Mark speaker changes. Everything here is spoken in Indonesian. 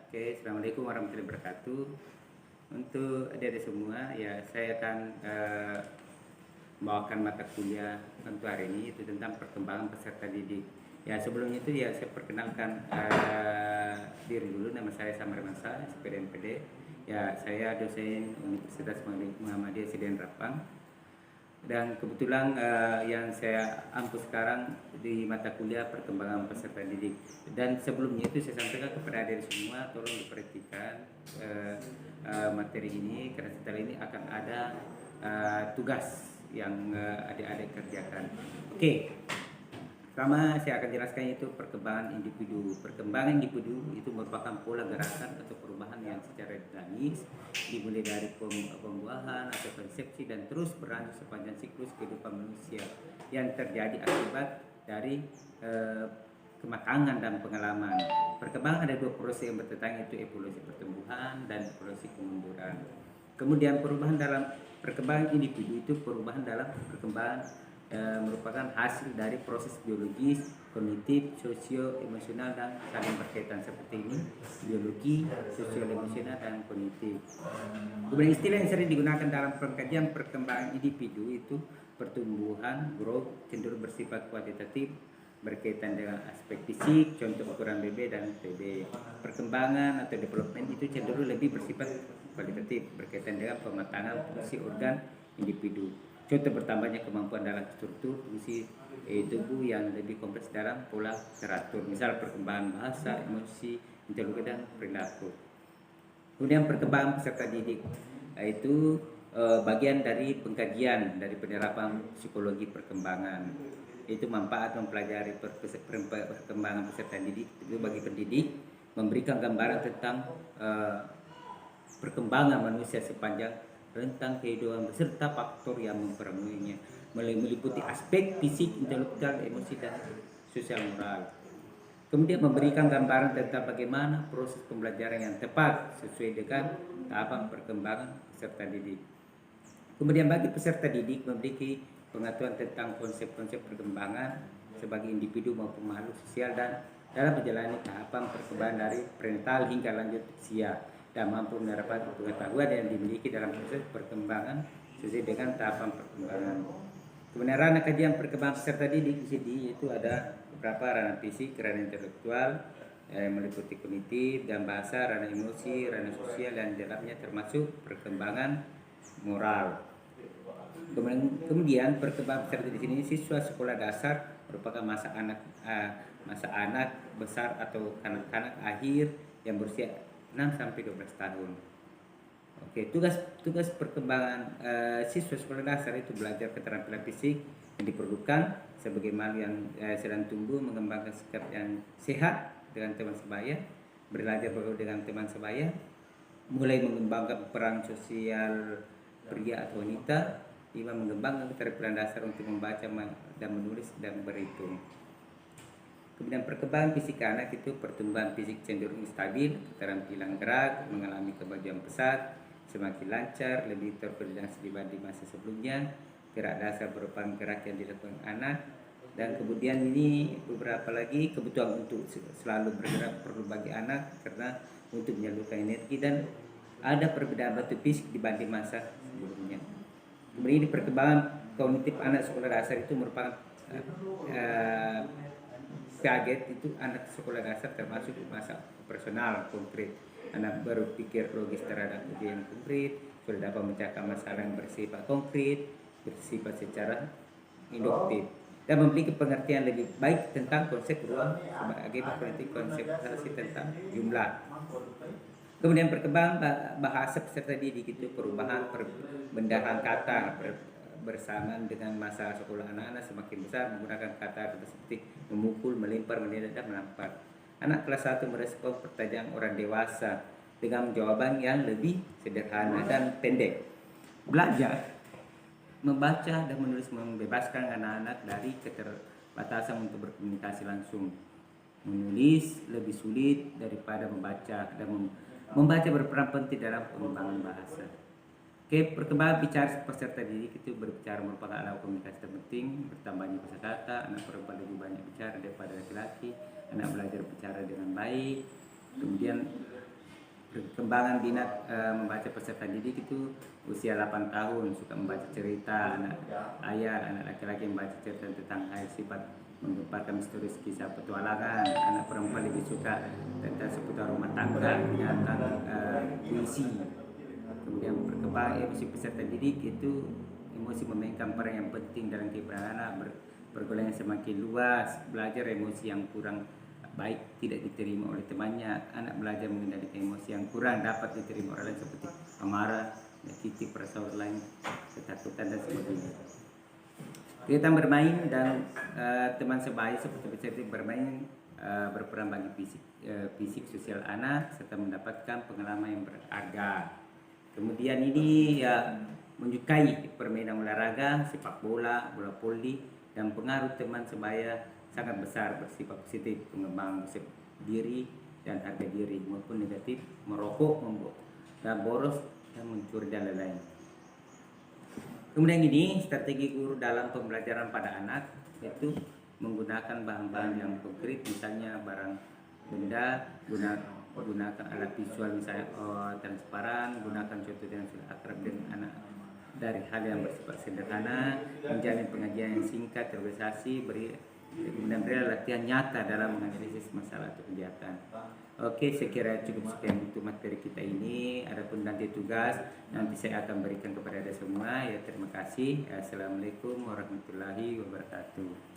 Speaker 1: Oke, Assalamualaikum warahmatullahi wabarakatuh. Untuk adik-adik semua, ya saya akan membawakan mata kuliah untuk hari ini itu tentang perkembangan peserta didik. Ya sebelumnya itu ya saya perkenalkan diri dulu. Nama saya Samar Mansa, SPDMPD. Ya saya dosen Universitas Muhammadiyah Sidian Rapang. Dan kebetulan yang saya ampu sekarang di mata kuliah perkembangan peserta didik. Dan sebelumnya itu saya sampaikan kepada adik semua, tolong diperhatikan materi ini karena setelah ini akan ada tugas yang adik-adik kerjakan. Oke. Pertama saya akan jelaskan itu perkembangan individu. Perkembangan individu itu merupakan pola gerakan atau perubahan yang secara dinamis dimulai dari pembuahan atau konsepsi dan terus berlanjut sepanjang siklus kehidupan manusia yang terjadi akibat dari kematangan dan pengalaman. Perkembangan ada dua proses yang bertentangan, yaitu evolusi pertumbuhan dan evolusi kemunduran. Kemudian perubahan dalam perkembangan individu itu perubahan dalam perkembangan merupakan hasil dari proses biologis, kognitif, sosio, emosional dan saling berkaitan seperti ini: biologi, sosio, emosional dan kognitif. Kemudian istilah yang sering digunakan dalam pengkajian perkembangan individu itu pertumbuhan, growth, cenderung bersifat kuantitatif, berkaitan dengan aspek fisik, contoh ukuran BB dan TB. Perkembangan atau development itu cenderung lebih bersifat kualitatif, berkaitan dengan pematangan fungsi organ individu. Contoh bertambahnya kemampuan dalam struktur fungsi tubuh yang lebih kompleks dalam pola teratur, misal perkembangan bahasa, emosi, intelektual dan perilaku. Kemudian perkembangan peserta didik itu bagian dari pengkajian dari penerapan psikologi perkembangan. Itu manfaat mempelajari perkembangan peserta didik itu bagi pendidik, memberikan gambaran tentang perkembangan manusia sepanjang rentang kehidupan beserta faktor yang mempengaruhinya, meliputi aspek fisik, intelektual, emosi dan sosial moral. Kemudian memberikan gambaran tentang bagaimana proses pembelajaran yang tepat sesuai dengan tahapan perkembangan peserta didik. Kemudian bagi peserta didik memiliki pengetahuan tentang konsep-konsep perkembangan sebagai individu maupun makhluk sosial dan dalam menjalani tahapan perkembangan dari prenatal hingga lanjut usia, dan mampu menerapkan pengetahuan yang dimiliki dalam proses perkembangan sesuai dengan tahapan perkembangan. Kemudian ranah kajian perkembangan peserta didik di sini itu ada beberapa: ranah fisik, ranah intelektual, meliputi kognitif dan bahasa, ranah emosi, ranah sosial, dan dalamnya termasuk perkembangan moral. Kemudian perkembangan peserta di sini siswa sekolah dasar merupakan masa anak besar atau kanak-kanak akhir yang berusia 6 sampai 12 tahun. Oke, tugas perkembangan siswa sekolah dasar itu belajar keterampilan fisik yang diperlukan sebagaimana yang sedang tumbuh, mengembangkan sikap yang sehat dengan teman sebaya, belajar bergaul dengan teman sebaya, mulai mengembangkan peran sosial pria atau wanita, hingga mengembangkan keterampilan dasar untuk membaca dan menulis dan berhitung. Kemudian perkembangan fisik anak itu pertumbuhan fisik cenderung stabil, keterampilan gerak mengalami kemajuan pesat, semakin lancar, lebih terkoordinasi dibanding masa sebelumnya. Gerak dasar merupakan gerak yang dilakukan anak. Dan kemudian ini beberapa lagi kebutuhan untuk selalu bergerak perlu bagi anak karena untuk menyalurkan energi, dan ada perbedaan bentuk fisik dibanding masa sebelumnya. Kemudian ini perkembangan kognitif anak sekolah dasar itu merupakan target itu anak sekolah dasar termasuk masa operasional konkret. Anak berpikir logis terhadap ujian konkret, sudah dapat memecahkan masalah yang bersifat konkret, bersifat secara induktif, dan memiliki pengertian lebih baik tentang konsep ruang sebagai konseptualisasi tentang jumlah. Kemudian perkembangan bahasa peserta didik itu perubahan perbendaharaan kata bersamaan dengan masa sekolah anak-anak semakin besar, menggunakan kata seperti memukul, melempar, menendang, dan menampar. Anak kelas 1 merespon pertanyaan orang dewasa dengan jawaban yang lebih sederhana dan pendek. Belajar membaca dan menulis membebaskan anak-anak dari keterbatasan untuk berkomunikasi langsung. Menulis lebih sulit daripada membaca, dan membaca berperan penting dalam pengembangan bahasa. Oke, perkembangan bicara peserta didik itu berbicara merupakan alat komunikasi terpenting. Bertambahnya kosakata, anak perempuan lebih banyak bicara daripada laki-laki. Anak belajar bicara dengan baik. Kemudian perkembangan minat membaca peserta didik itu usia 8 tahun, suka membaca cerita, anak ayah, anak laki-laki membaca cerita tentang hal sifat menggemparkan misterius kisah petualangan, anak perempuan lebih suka tentang seputar rumah tangga, binatang, puisi. Kemudian perkembangan emosi peserta didik itu emosi memainkan peran yang penting dalam kehidupan anak, pergaulan yang semakin luas, belajar emosi yang kurang baik tidak diterima oleh temannya, anak belajar mengendalikan emosi yang kurang dapat diterima orang lain seperti amarah, titik perasaan orang lain, ketakutan dan sebagainya. Kegiatan bermain dan teman sebaya seperti peserta bermain berperan bagi fisik sosial anak serta mendapatkan pengalaman yang berharga. Kemudian ini ya menyukai permainan olahraga, sepak bola, bola voli, dan pengaruh teman sebaya sangat besar bersifat positif, pengembangan diri dan harga diri maupun negatif, merokok, membuat dan boros dan mencuri dan lain-lain. Kemudian ini strategi guru dalam pembelajaran pada anak itu menggunakan bahan-bahan yang konkret, misalnya barang benda, gunakan alat visual misalnya transparan, gunakan contoh yang sudah akrab dengan anak dari hal yang bersifat sederhana, menjalin pengajian yang singkat, terbiasasi, kemudian beri latihan nyata dalam menganalisis masalah atau kegiatan. Oke, saya kira cukup sekian untuk materi kita ini. Adapun nanti tugas nanti saya akan berikan kepada Anda semua. Ya, terima kasih. Assalamualaikum warahmatullahi wabarakatuh.